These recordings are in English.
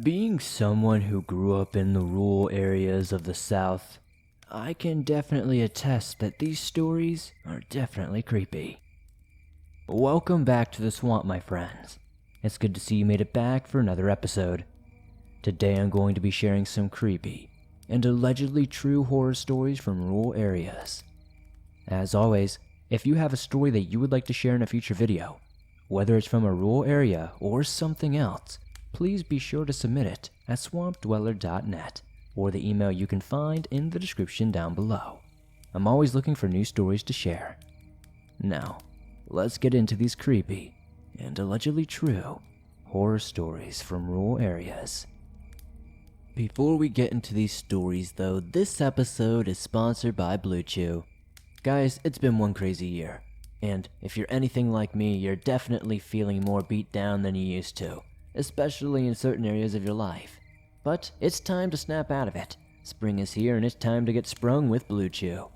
Being someone who grew up in the rural areas of the South, I can definitely attest that these stories are definitely creepy. Welcome back to the swamp, my friends. It's good to see you made it back for another episode. Today I'm going to be sharing some creepy and allegedly true horror stories from rural areas. As always, if you have a story that you would like to share in a future video, whether it's from a rural area or something else, please be sure to submit it at swampdweller.net or the email you can find in the description down below. I'm always looking for new stories to share. Now, let's get into these creepy and allegedly true horror stories from rural areas. Before we get into these stories though, this episode is sponsored by Blue Chew. Guys, it's been one crazy year, and if you're anything like me, you're definitely feeling more beat down than you used to, especially in certain areas of your life. But it's time to snap out of it. Spring is here and it's time to get sprung with Blue Chew.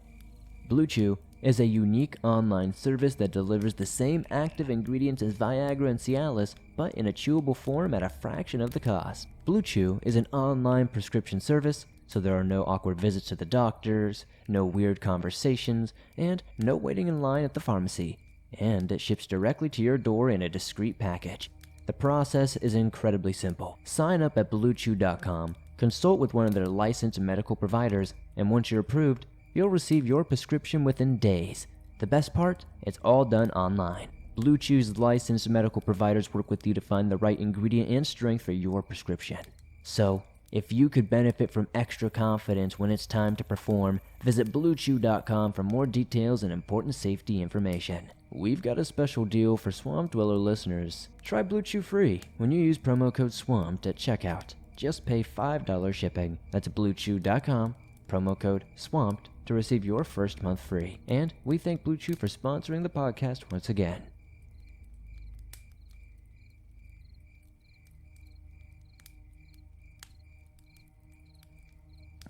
Blue Chew is a unique online service that delivers the same active ingredients as Viagra and Cialis, but in a chewable form at a fraction of the cost. Blue Chew is an online prescription service, so there are no awkward visits to the doctors, no weird conversations, and no waiting in line at the pharmacy. And it ships directly to your door in a discreet package. The process is incredibly simple. Sign up at BlueChew.com, consult with one of their licensed medical providers, and once you're approved, you'll receive your prescription within days. The best part? It's all done online. Blue Chew's licensed medical providers work with you to find the right ingredient and strength for your prescription. So, if you could benefit from extra confidence when it's time to perform, visit BlueChew.com for more details and important safety information. We've got a special deal for Swamp Dweller listeners. Try Blue Chew free when you use promo code SWAMPED at checkout. Just pay $5 shipping. That's BlueChew.com, promo code SWAMPED to receive your first month free. And we thank Blue Chew for sponsoring the podcast once again.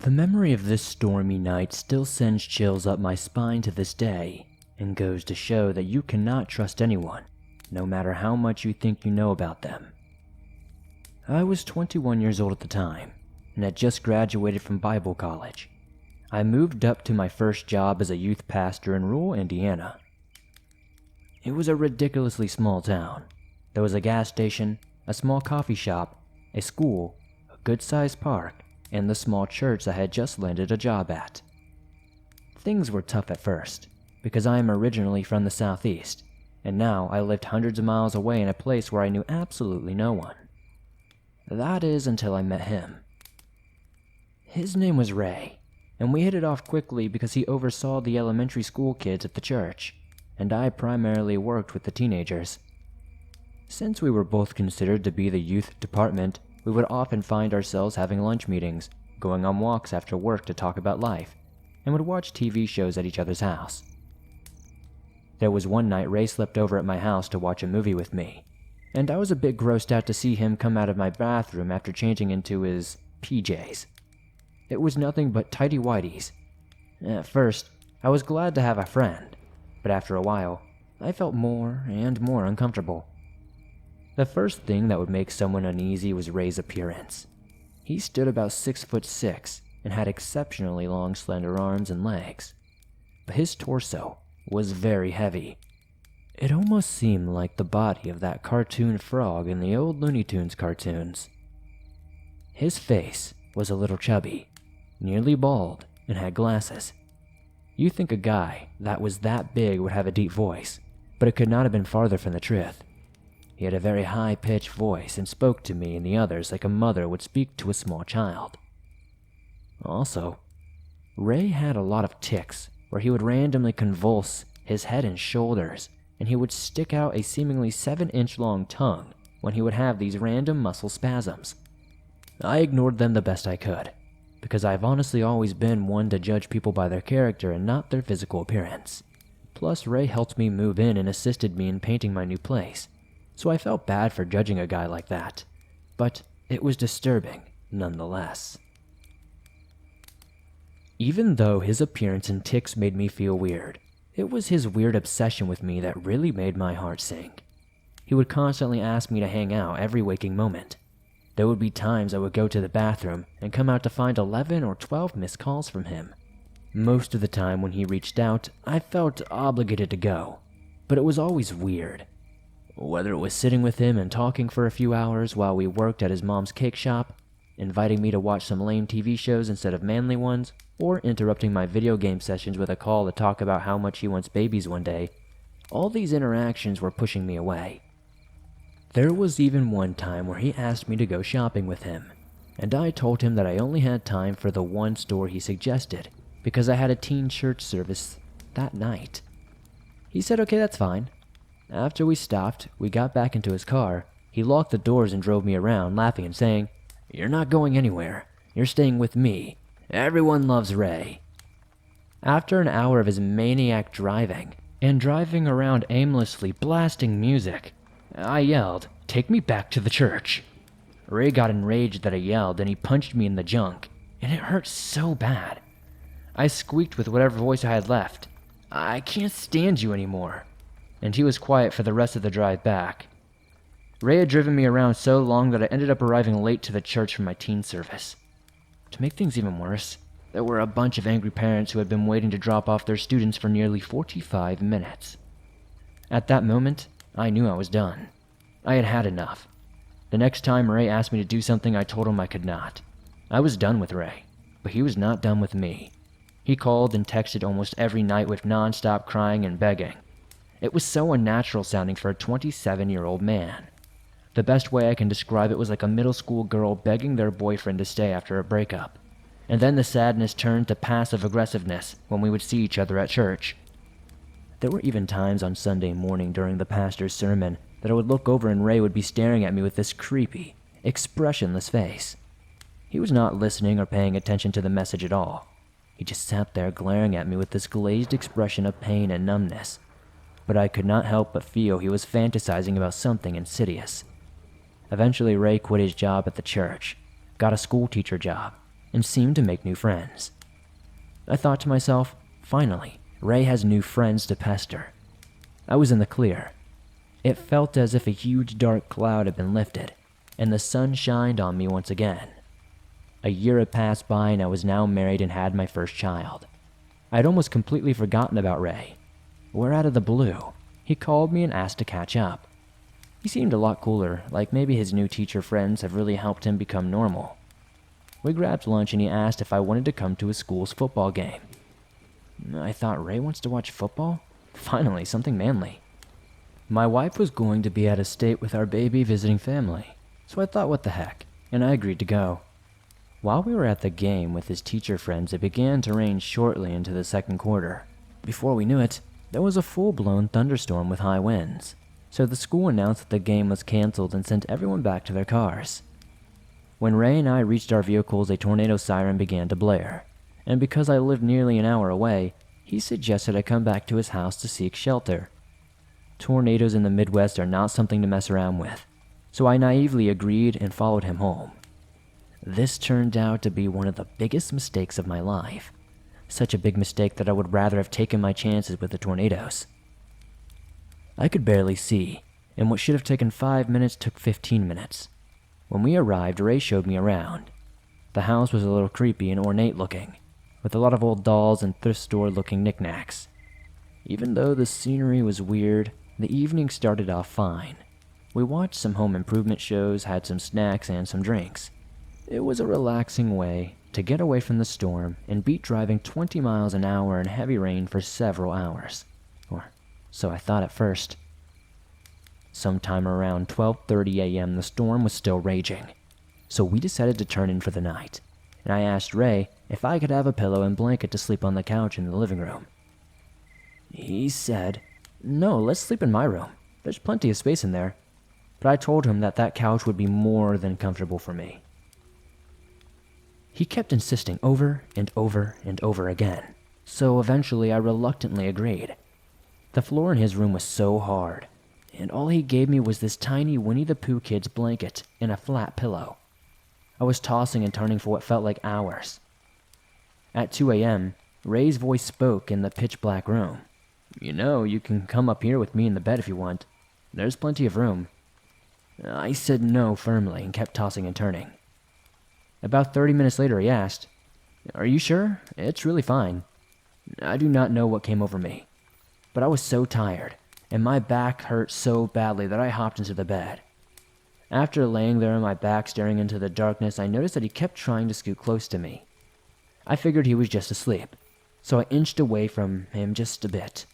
The memory of this stormy night still sends chills up my spine to this day, and goes to show that you cannot trust anyone, no matter how much you think you know about them. I was 21 years old at the time, and had just graduated from Bible college. I moved up to my first job as a youth pastor in rural Indiana. It was a ridiculously small town. There was a gas station, a small coffee shop, a school, a good-sized park, and the small church I had just landed a job at. Things were tough at first, because I am originally from the southeast, and now I lived hundreds of miles away in a place where I knew absolutely no one. That is until I met him. His name was Ray, and we hit it off quickly because he oversaw the elementary school kids at the church, and I primarily worked with the teenagers. Since we were both considered to be the youth department, we would often find ourselves having lunch meetings, going on walks after work to talk about life, and would watch TV shows at each other's house. There was one night Ray slept over at my house to watch a movie with me, and I was a bit grossed out to see him come out of my bathroom after changing into his PJs. It was nothing but tighty-whities. At first, I was glad to have a friend, but after a while, I felt more and more uncomfortable. The first thing that would make someone uneasy was Ray's appearance. He stood about 6'6" and had exceptionally long, slender arms and legs, but his torso was very heavy. It almost seemed like the body of that cartoon frog in the old Looney Tunes cartoons. His face was a little chubby, nearly bald, and had glasses. You'd think a guy that was that big would have a deep voice, but it could not have been farther from the truth. He had a very high-pitched voice and spoke to me and the others like a mother would speak to a small child. Also, Ray had a lot of tics where he would randomly convulse his head and shoulders, and he would stick out a seemingly 7-inch long tongue when he would have these random muscle spasms. I ignored them the best I could, because I've honestly always been one to judge people by their character and not their physical appearance. Plus, Ray helped me move in and assisted me in painting my new place, so I felt bad for judging a guy like that, but it was disturbing nonetheless. Even though his appearance and tics made me feel weird, it was his weird obsession with me that really made my heart sink. He would constantly ask me to hang out every waking moment. There would be times I would go to the bathroom and come out to find 11 or 12 missed calls from him. Most of the time when he reached out, I felt obligated to go, but it was always weird. Whether it was sitting with him and talking for a few hours while we worked at his mom's cake shop, inviting me to watch some lame TV shows instead of manly ones, or interrupting my video game sessions with a call to talk about how much he wants babies one day, all these interactions were pushing me away. There was even one time where he asked me to go shopping with him, and I told him that I only had time for the one store he suggested because I had a teen church service that night. He said, okay, that's fine. After we stopped, we got back into his car. He locked the doors and drove me around, laughing and saying, "You're not going anywhere. You're staying with me. Everyone loves Ray." After an hour of his maniac driving, and driving around aimlessly blasting music, I yelled, "Take me back to the church." Ray got enraged that I yelled, and he punched me in the junk, and it hurt so bad. I squeaked with whatever voice I had left, "I can't stand you anymore," and he was quiet for the rest of the drive back. Ray had driven me around so long that I ended up arriving late to the church for my teen service. To make things even worse, there were a bunch of angry parents who had been waiting to drop off their students for nearly 45 minutes. At that moment, I knew I was done. I had had enough. The next time Ray asked me to do something, I told him I could not. I was done with Ray, but he was not done with me. He called and texted almost every night with non-stop crying and begging. It was so unnatural sounding for a 27-year-old man. The best way I can describe it was like a middle school girl begging their boyfriend to stay after a breakup. And then the sadness turned to passive aggressiveness when we would see each other at church. There were even times on Sunday morning during the pastor's sermon that I would look over and Ray would be staring at me with this creepy, expressionless face. He was not listening or paying attention to the message at all. He just sat there glaring at me with this glazed expression of pain and numbness. But I could not help but feel he was fantasizing about something insidious. Eventually, Ray quit his job at the church, got a school teacher job, and seemed to make new friends. I thought to myself, finally, Ray has new friends to pester. I was in the clear. It felt as if a huge dark cloud had been lifted, and the sun shined on me once again. A year had passed by and I was now married and had my first child. I had almost completely forgotten about Ray. Where out of the blue, he called me and asked to catch up. He seemed a lot cooler, like maybe his new teacher friends have really helped him become normal. We grabbed lunch and he asked if I wanted to come to his school's football game. I thought, Ray wants to watch football? Finally, something manly. My wife was going to be out of state with our baby visiting family, so I thought what the heck, and I agreed to go. While we were at the game with his teacher friends, it began to rain shortly into the second quarter. Before we knew it, there was a full-blown thunderstorm with high winds, so the school announced that the game was canceled and sent everyone back to their cars. When Ray and I reached our vehicles, a tornado siren began to blare, and because I lived nearly an hour away, he suggested I come back to his house to seek shelter. Tornadoes in the Midwest are not something to mess around with, so I naively agreed and followed him home. This turned out to be one of the biggest mistakes of my life. Such a big mistake that I would rather have taken my chances with the tornadoes. I could barely see, and what should have taken 5 minutes took 15 minutes. When we arrived, Ray showed me around. The house was a little creepy and ornate looking, with a lot of old dolls and thrift store looking knickknacks. Even though the scenery was weird, the evening started off fine. We watched some home improvement shows, had some snacks and some drinks. It was a relaxing way to get away from the storm and beat driving 20 miles an hour in heavy rain for several hours. Or so I thought at first. Sometime around 12:30 a.m. the storm was still raging, so we decided to turn in for the night, and I asked Ray if I could have a pillow and blanket to sleep on the couch in the living room. He said, "No, let's sleep in my room. There's plenty of space in there." But I told him that couch would be more than comfortable for me. He kept insisting over and over and over again, so eventually I reluctantly agreed. The floor in his room was so hard, and all he gave me was this tiny Winnie the Pooh kid's blanket and a flat pillow. I was tossing and turning for what felt like hours. At 2 a.m., Ray's voice spoke in the pitch-black room. "You know, you can come up here with me in the bed if you want. There's plenty of room." I said no firmly and kept tossing and turning. About 30 minutes later, he asked, "Are you sure? It's really fine." I do not know what came over me, but I was so tired, and my back hurt so badly that I hopped into the bed. After laying there on my back staring into the darkness, I noticed that he kept trying to scoot close to me. I figured he was just asleep, so I inched away from him just a bit.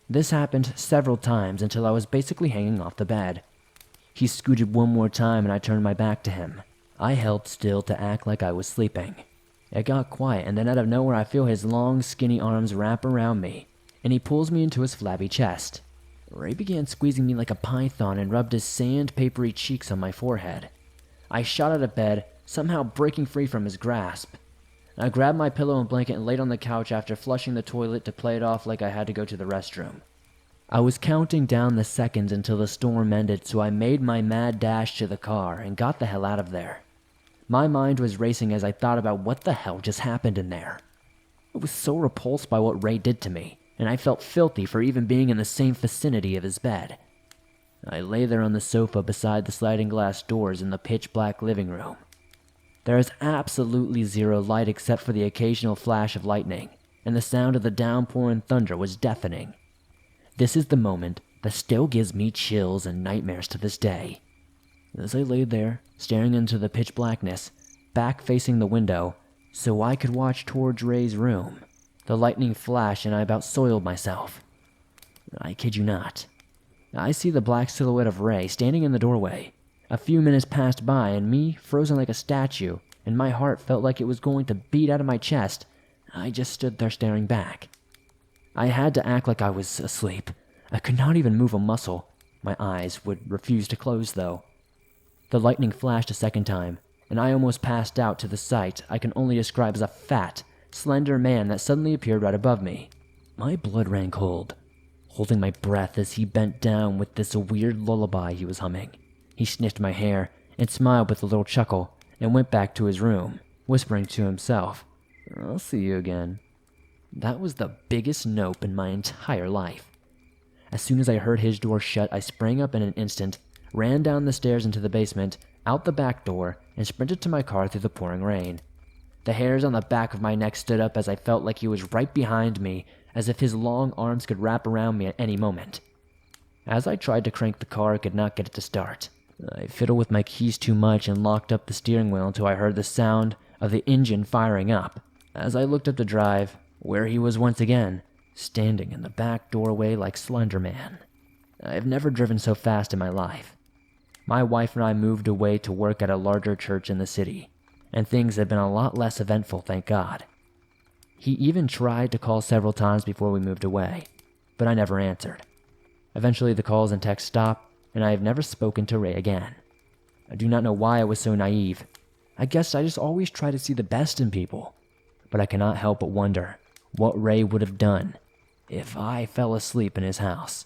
This happened several times until I was basically hanging off the bed. He scooted one more time and I turned my back to him. I held still to act like I was sleeping. It got quiet, and then out of nowhere I feel his long, skinny arms wrap around me, and he pulls me into his flabby chest. Ray began squeezing me like a python and rubbed his sandpapery cheeks on my forehead. I shot out of bed, somehow breaking free from his grasp. I grabbed my pillow and blanket and laid on the couch after flushing the toilet to play it off like I had to go to the restroom. I was counting down the seconds until the storm ended, so I made my mad dash to the car and got the hell out of there. My mind was racing as I thought about what the hell just happened in there. I was so repulsed by what Ray did to me, and I felt filthy for even being in the same vicinity of his bed. I lay there on the sofa beside the sliding glass doors in the pitch-black living room. There is absolutely zero light except for the occasional flash of lightning, and the sound of the downpour and thunder was deafening. This is the moment that still gives me chills and nightmares to this day. As I lay there, staring into the pitch blackness, back facing the window, so I could watch towards Ray's room, the lightning flashed and I about soiled myself. I kid you not. I see the black silhouette of Ray standing in the doorway. A few minutes passed by and me frozen like a statue, and my heart felt like it was going to beat out of my chest. I just stood there staring back. I had to act like I was asleep. I could not even move a muscle. My eyes would refuse to close, though. The lightning flashed a second time, and I almost passed out to the sight I can only describe as a fat, slender man that suddenly appeared right above me. My blood ran cold, holding my breath as he bent down with this weird lullaby he was humming. He sniffed my hair and smiled with a little chuckle and went back to his room, whispering to himself, "I'll see you again." That was the biggest nope in my entire life. As soon as I heard his door shut, I sprang up in an instant, ran down the stairs into the basement, out the back door, and sprinted to my car through the pouring rain. The hairs on the back of my neck stood up as I felt like he was right behind me, as if his long arms could wrap around me at any moment. As I tried to crank the car, I could not get it to start. I fiddled with my keys too much and locked up the steering wheel until I heard the sound of the engine firing up. As I looked up the drive, where he was once again, standing in the back doorway like Slender Man. I've never driven so fast in my life. My wife and I moved away to work at a larger church in the city, and things have been a lot less eventful, thank God. He even tried to call several times before we moved away, but I never answered. Eventually the calls and texts stopped, and I have never spoken to Ray again. I do not know why I was so naive. I guess I just always try to see the best in people, but I cannot help but wonder what Ray would have done if I fell asleep in his house.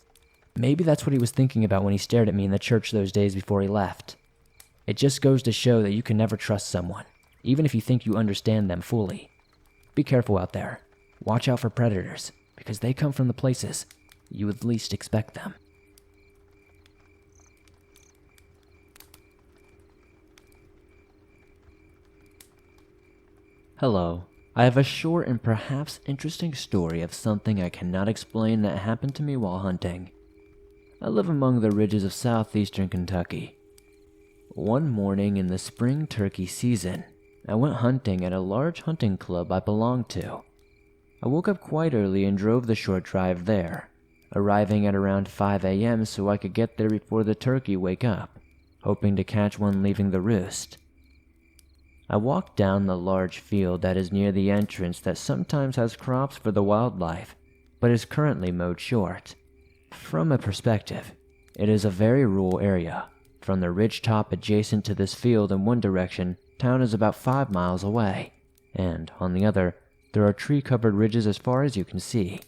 Maybe that's what he was thinking about when he stared at me in the church those days before he left. It just goes to show that you can never trust someone, even if you think you understand them fully. Be careful out there. Watch out for predators, because they come from the places you would least expect them. Hello. I have a short and perhaps interesting story of something I cannot explain that happened to me while hunting. I live among the ridges of southeastern Kentucky. One morning in the spring turkey season, I went hunting at a large hunting club I belonged to. I woke up quite early and drove the short drive there, arriving at around 5 a.m. so I could get there before the turkey wake up, hoping to catch one leaving the roost. I walked down the large field that is near the entrance that sometimes has crops for the wildlife, but is currently mowed short. From a perspective, it is a very rural area. From the ridge top adjacent to this field in one direction, town is about 5 miles away, and on the other, there are tree-covered ridges as far as you can see.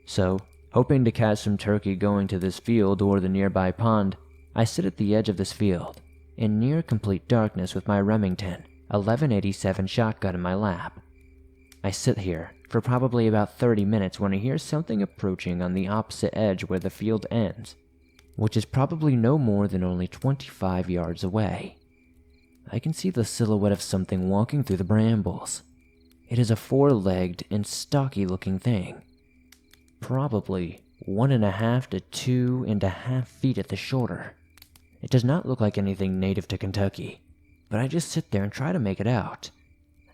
So, hoping to catch some turkey going to this field or the nearby pond, I sit at the edge of this field, in near complete darkness with my Remington 1187 shotgun in my lap. I sit here for probably about 30 minutes when I hear something approaching on the opposite edge where the field ends. which is probably no more than only 25 yards away. I can see the silhouette of something walking through the brambles. It is a four-legged and stocky-looking thing, probably 1.5 to 2.5 feet at the shoulder. It does not look like anything native to Kentucky, but I just sit there and try to make it out.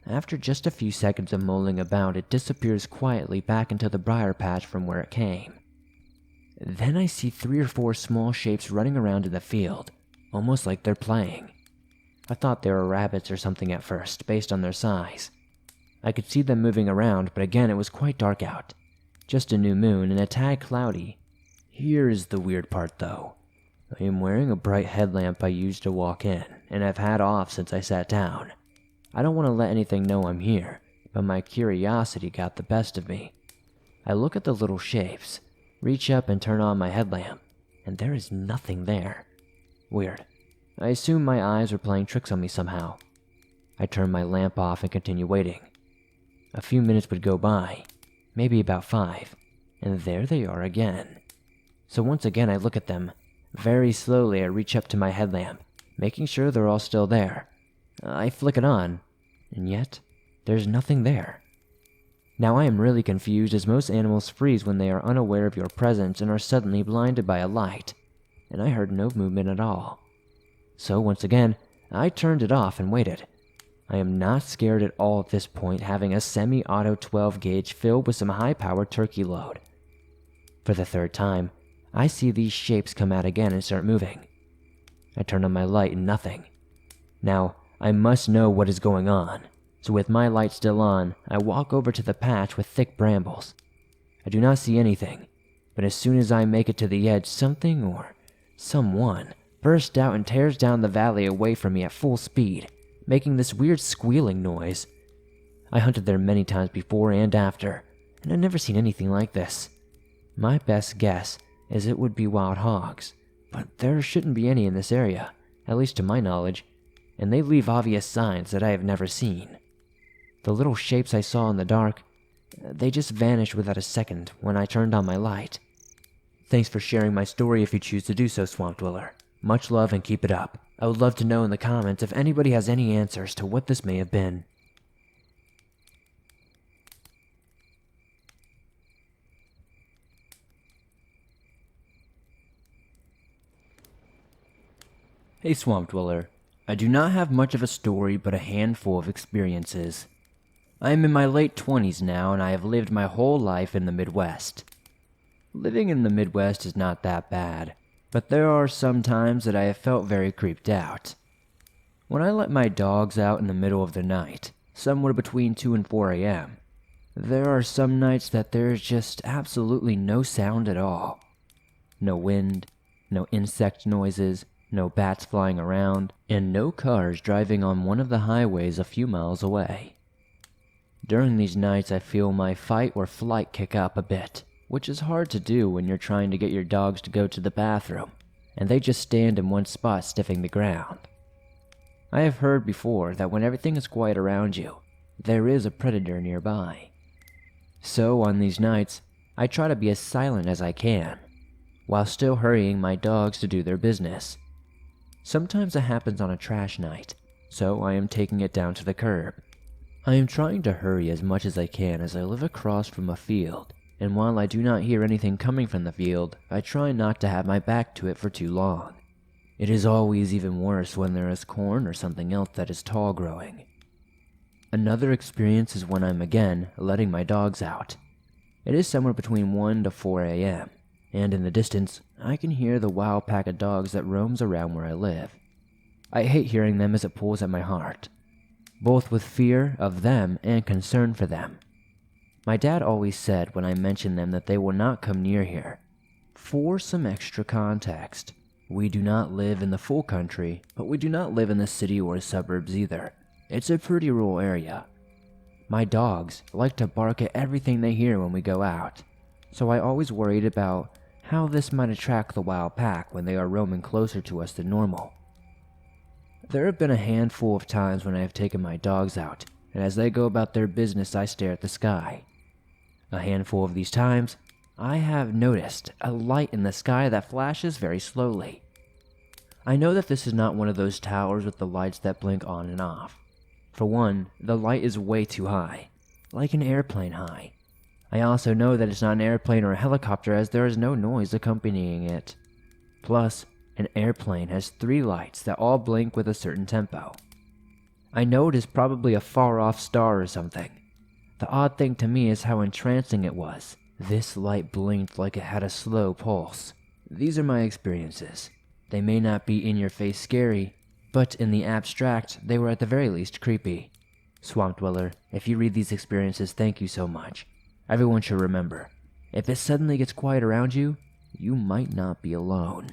After just a few seconds of mulling about, it disappears quietly back into the briar patch from where it came. Then I see 3 or 4 small shapes running around in the field, almost like they're playing. I thought they were rabbits or something at first, based on their size. I could see them moving around, but again it was quite dark out. Just a new moon and a tad cloudy. Here is the weird part though. I am wearing a bright headlamp I used to walk in, and I've had off since I sat down. I don't want to let anything know I'm here, but my curiosity got the best of me. I look at the little shapes, reach up and turn on my headlamp, and there is nothing there. Weird. I assume my eyes were playing tricks on me somehow. I turn my lamp off and continue waiting. A few minutes would go by, maybe about 5, and there they are again. So once again I look at them. Very slowly I reach up to my headlamp, making sure they're all still there. I flick it on, and yet there's nothing there. Now I am really confused, as most animals freeze when they are unaware of your presence and are suddenly blinded by a light, and I heard no movement at all. So once again, I turned it off and waited. I am not scared at all at this point, having a semi-auto 12 gauge filled with some high-powered turkey load. For the third time, I see these shapes come out again and start moving. I turn on my light and nothing. Now, I must know what is going on, so with my light still on, I walk over to the patch with thick brambles. I do not see anything, but as soon as I make it to the edge, something or someone bursts out and tears down the valley away from me at full speed, making this weird squealing noise. I hunted there many times before and after, and I've never seen anything like this. My best guess is it would be wild hogs, but there shouldn't be any in this area, at least to my knowledge, and they leave obvious signs that I have never seen. The little shapes I saw in the dark, they just vanished without a second when I turned on my light. Thanks for sharing my story if you choose to do so, Swamp Dweller. Much love and keep it up. I would love to know in the comments if anybody has any answers to what this may have been. Hey Swamp Dweller, I do not have much of a story but a handful of experiences. I am in my late 20s now, and I have lived my whole life in the Midwest. Living in the Midwest is not that bad, but there are some times that I have felt very creeped out. When I let my dogs out in the middle of the night, somewhere between 2 and 4 a.m., there are some nights that there is just absolutely no sound at all. No wind, no insect noises, no bats flying around, and no cars driving on one of the highways a few miles away. During these nights I feel my fight or flight kick up a bit, which is hard to do when you're trying to get your dogs to go to the bathroom, and they just stand in one spot sniffing the ground. I have heard before that when everything is quiet around you, there is a predator nearby. So on these nights, I try to be as silent as I can, while still hurrying my dogs to do their business. Sometimes it happens on a trash night, so I am taking it down to the curb. I am trying to hurry as much as I can as I live across from a field, and while I do not hear anything coming from the field, I try not to have my back to it for too long. It is always even worse when there is corn or something else that is tall growing. Another experience is when I'm again letting my dogs out. It is somewhere between 1 to 4 a.m., and in the distance, I can hear the wild pack of dogs that roams around where I live. I hate hearing them as it pulls at my heart, both with fear of them and concern for them. My dad always said when I mentioned them that they will not come near here. For some extra context, we do not live in the full country, but we do not live in the city or suburbs either. It's a pretty rural area. My dogs like to bark at everything they hear when we go out, so I always worried about how this might attract the wild pack when they are roaming closer to us than normal. There have been a handful of times when I have taken my dogs out, and as they go about their business I stare at the sky. A handful of these times, I have noticed a light in the sky that flashes very slowly. I know that this is not one of those towers with the lights that blink on and off. For one, the light is way too high, like an airplane high. I also know that it's not an airplane or a helicopter, as there is no noise accompanying it. Plus, an airplane has 3 lights that all blink with a certain tempo. I know it is probably a far-off star or something. The odd thing to me is how entrancing it was. This light blinked like it had a slow pulse. These are my experiences. They may not be in-your-face scary, but in the abstract, they were at the very least creepy. Swamp Dweller, if you read these experiences, thank you so much. Everyone should remember, if it suddenly gets quiet around you, you might not be alone.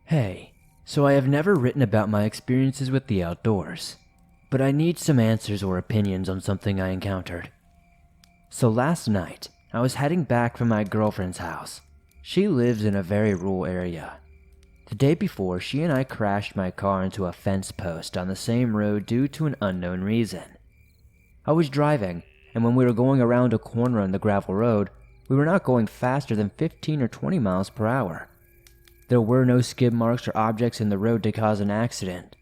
Hey, so I have never written about my experiences with the outdoors, but I need some answers or opinions on something I encountered. So last night, I was heading back from my girlfriend's house. She lives in a very rural area. The day before, she and I crashed my car into a fence post on the same road due to an unknown reason. I was driving, and when we were going around a corner on the gravel road, we were not going faster than 15 or 20 miles per hour. There were no skid marks or objects in the road to cause an accident,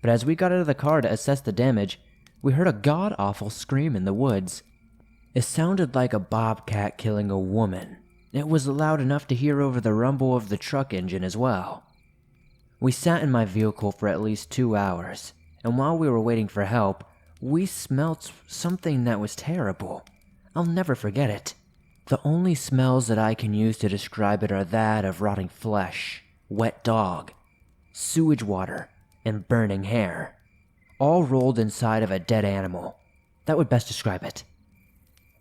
but as we got out of the car to assess the damage, we heard a god-awful scream in the woods. It sounded like a bobcat killing a woman. It was loud enough to hear over the rumble of the truck engine as well. We sat in my vehicle for at least 2 hours, and while we were waiting for help, we smelt something that was terrible. I'll never forget it. The only smells that I can use to describe it are that of rotting flesh, wet dog, sewage water, and burning hair, all rolled inside of a dead animal. That would best describe it.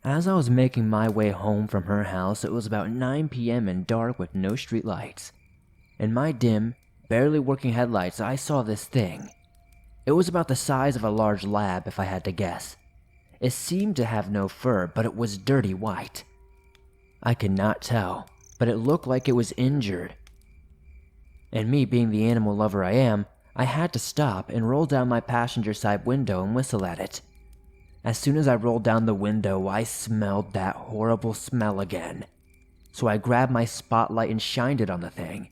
As I was making my way home from her house, it was about 9 p.m. and dark with no street lights. In my dim, barely working headlights, I saw this thing. It was about the size of a large lab, if I had to guess. It seemed to have no fur, but it was dirty white. I could not tell, but it looked like it was injured. And me being the animal lover I am, I had to stop and roll down my passenger side window and whistle at it. As soon as I rolled down the window, I smelled that horrible smell again. So I grabbed my spotlight and shined it on the thing.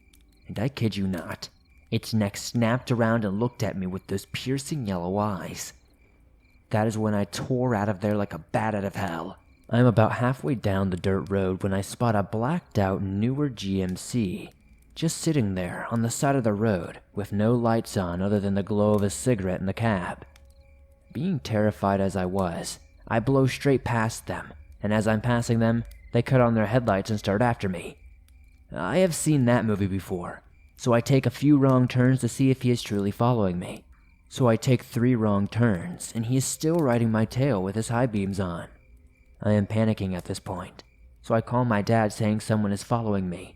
And I kid you not, its neck snapped around and looked at me with those piercing yellow eyes. That is when I tore out of there like a bat out of hell. I am about halfway down the dirt road when I spot a blacked out newer GMC, just sitting there on the side of the road with no lights on other than the glow of a cigarette in the cab. Being terrified as I was, I blow straight past them, and as I'm passing them, they cut on their headlights and start after me. I have seen that movie before, so I take a few wrong turns to see if he is truly following me. So I take 3 wrong turns, and he is still riding my tail with his high beams on. I am panicking at this point, so I call my dad saying someone is following me.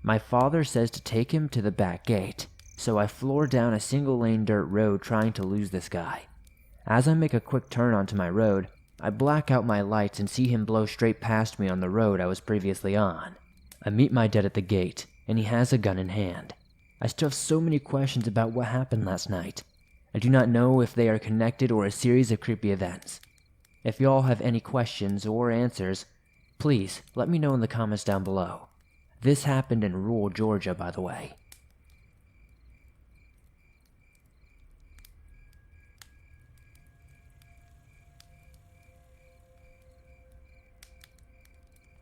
My father says to take him to the back gate, so I floor down a single-lane dirt road trying to lose this guy. As I make a quick turn onto my road, I black out my lights and see him blow straight past me on the road I was previously on. I meet my dad at the gate, and he has a gun in hand. I still have so many questions about what happened last night. I do not know if they are connected or a series of creepy events. If y'all have any questions or answers, please let me know in the comments down below. This happened in rural Georgia, by the way.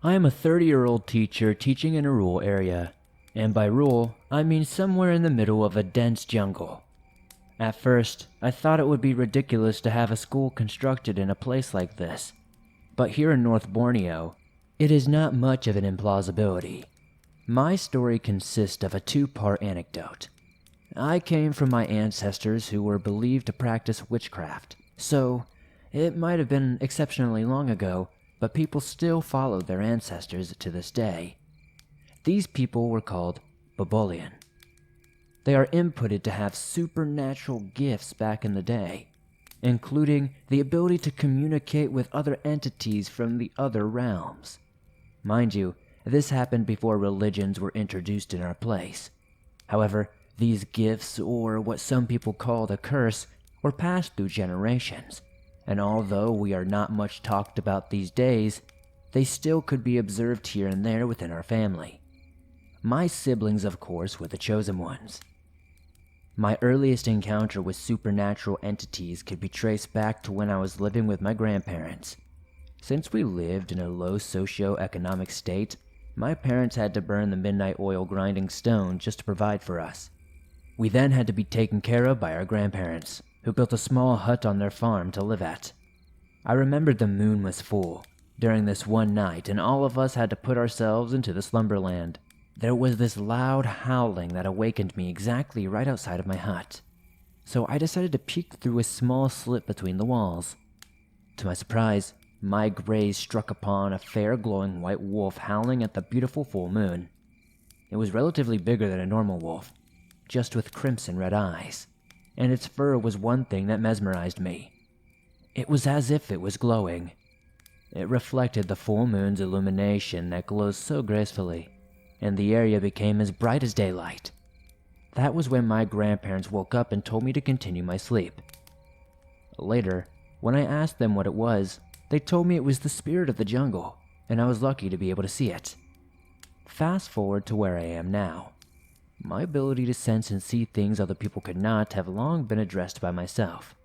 I am a 30-year-old teacher teaching in a rural area, and by rural, I mean somewhere in the middle of a dense jungle. At first, I thought it would be ridiculous to have a school constructed in a place like this, but here in North Borneo, it is not much of an implausibility. My story consists of a 2-part anecdote. I came from my ancestors who were believed to practice witchcraft, so it might have been exceptionally long ago, but people still follow their ancestors to this day. These people were called Babolian. They are inputted to have supernatural gifts back in the day, including the ability to communicate with other entities from the other realms. Mind you, this happened before religions were introduced in our place. However, these gifts, or what some people call the curse, were passed through generations, and although we are not much talked about these days, they still could be observed here and there within our family. My siblings, of course, were the chosen ones. My earliest encounter with supernatural entities could be traced back to when I was living with my grandparents. Since we lived in a low socio-economic state, my parents had to burn the midnight oil grinding stone just to provide for us. We then had to be taken care of by our grandparents, who built a small hut on their farm to live at. I remembered the moon was full during this one night, and all of us had to put ourselves into the slumberland. There was this loud howling that awakened me exactly right outside of my hut, so I decided to peek through a small slit between the walls. To my surprise, my gaze struck upon a fair glowing white wolf howling at the beautiful full moon. It was relatively bigger than a normal wolf, just with crimson red eyes, and its fur was one thing that mesmerized me. It was as if it was glowing. It reflected the full moon's illumination that glows so gracefully, and the area became as bright as daylight. That was when my grandparents woke up and told me to continue my sleep. Later, when I asked them what it was, they told me it was the spirit of the jungle, and I was lucky to be able to see it. Fast forward to where I am now. My ability to sense and see things other people could not have long been addressed by myself.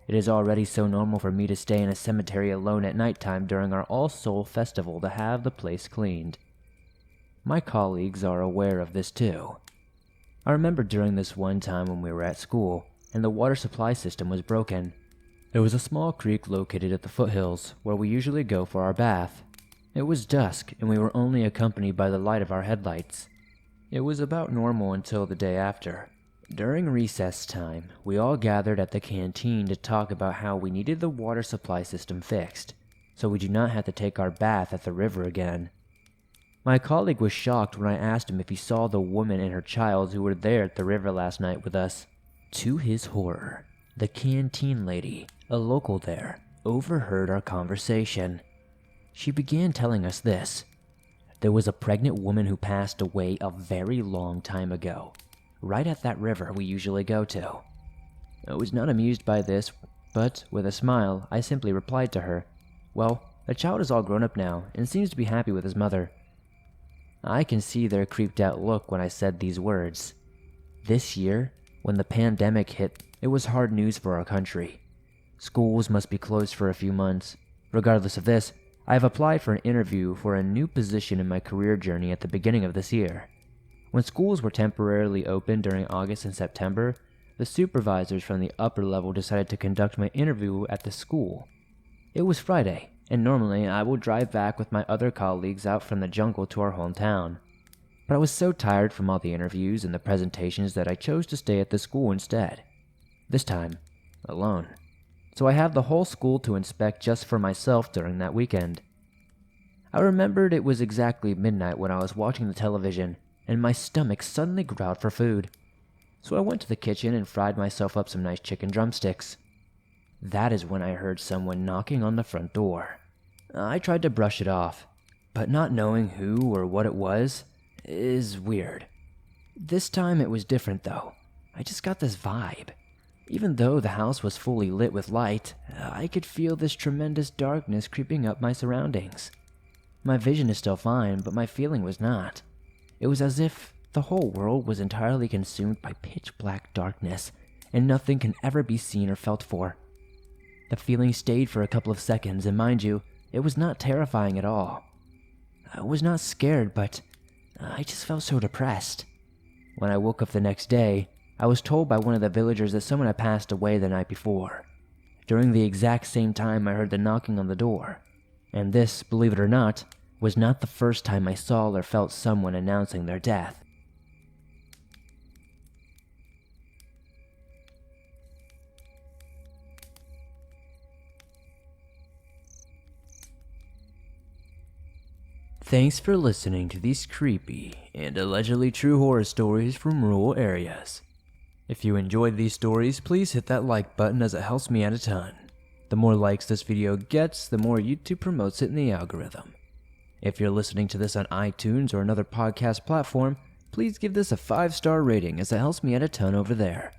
It is already so normal for me to stay in a cemetery alone at nighttime during our All Soul Festival to have the place cleaned. My colleagues are aware of this too. I remember during this one time when we were at school and the water supply system was broken. There was a small creek located at the foothills where we usually go for our bath. It was dusk and we were only accompanied by the light of our headlights. It was about normal until the day after. During recess time, we all gathered at the canteen to talk about how we needed the water supply system fixed, so we do not have to take our bath at the river again. My colleague was shocked when I asked him if he saw the woman and her child who were there at the river last night with us. To his horror, the canteen lady, a local there, overheard our conversation. She began telling us this. There was a pregnant woman who passed away a very long time ago, right at that river we usually go to. I was not amused by this, but with a smile, I simply replied to her, "Well, the child is all grown up now and seems to be happy with his mother." I can see their creeped out look when I said these words. This year, when the pandemic hit, it was hard news for our country. Schools must be closed for a few months. Regardless of this, I have applied for an interview for a new position in my career journey at the beginning of this year. When schools were temporarily open during August and September, the supervisors from the upper level decided to conduct my interview at the school. It was Friday, and normally I would drive back with my other colleagues out from the jungle to our hometown. But I was so tired from all the interviews and the presentations that I chose to stay at the school instead. This time, alone. So I had the whole school to inspect just for myself during that weekend. I remembered it was exactly midnight when I was watching the television, and my stomach suddenly growled for food. So I went to the kitchen and fried myself up some nice chicken drumsticks. That is when I heard someone knocking on the front door. I tried to brush it off, but not knowing who or what it was is weird. This time it was different though. I just got this vibe. Even though the house was fully lit with light, I could feel this tremendous darkness creeping up my surroundings. My vision is still fine, but my feeling was not. It was as if the whole world was entirely consumed by pitch black darkness, and nothing can ever be seen or felt for. The feeling stayed for a couple of seconds, and mind you, it was not terrifying at all. I was not scared, but I just felt so depressed. When I woke up the next day, I was told by one of the villagers that someone had passed away the night before, during the exact same time I heard the knocking on the door. And this, believe it or not, was not the first time I saw or felt someone announcing their death. Thanks for listening to these creepy and allegedly true horror stories from rural areas. If you enjoyed these stories, please hit that like button as it helps me out a ton. The more likes this video gets, the more YouTube promotes it in the algorithm. If you're listening to this on iTunes or another podcast platform, please give this a 5-star rating as it helps me out a ton over there.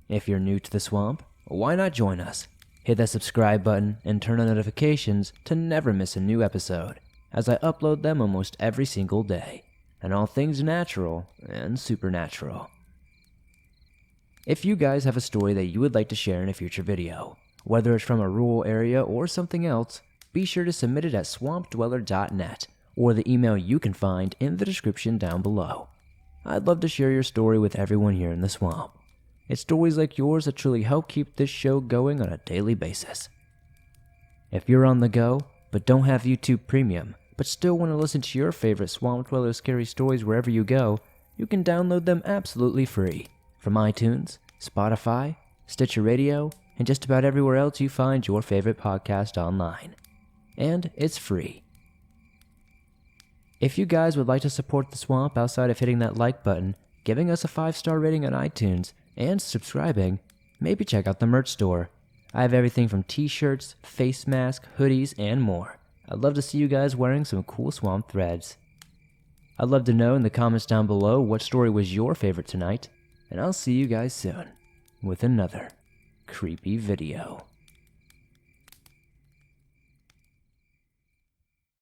If you're new to the swamp, why not join us? Hit that subscribe button and turn on notifications to never miss a new episode, as I upload them almost every single day, and all things natural and supernatural. If you guys have a story that you would like to share in a future video, whether it's from a rural area or something else, be sure to submit it at swampdweller.net or the email you can find in the description down below. I'd love to share your story with everyone here in the swamp. It's stories like yours that truly help keep this show going on a daily basis. If you're on the go, but don't have YouTube Premium, but still want to listen to your favorite Swamp Dweller scary stories wherever you go, you can download them absolutely free from iTunes, Spotify, Stitcher Radio, and just about everywhere else you find your favorite podcast online. And it's free. If you guys would like to support the swamp outside of hitting that like button, giving us a 5-star rating on iTunes, and subscribing, maybe check out the merch store. I have everything from t-shirts, face masks, hoodies, and more. I'd love to see you guys wearing some cool swamp threads. I'd love to know in the comments down below what story was your favorite tonight, and I'll see you guys soon with another creepy video.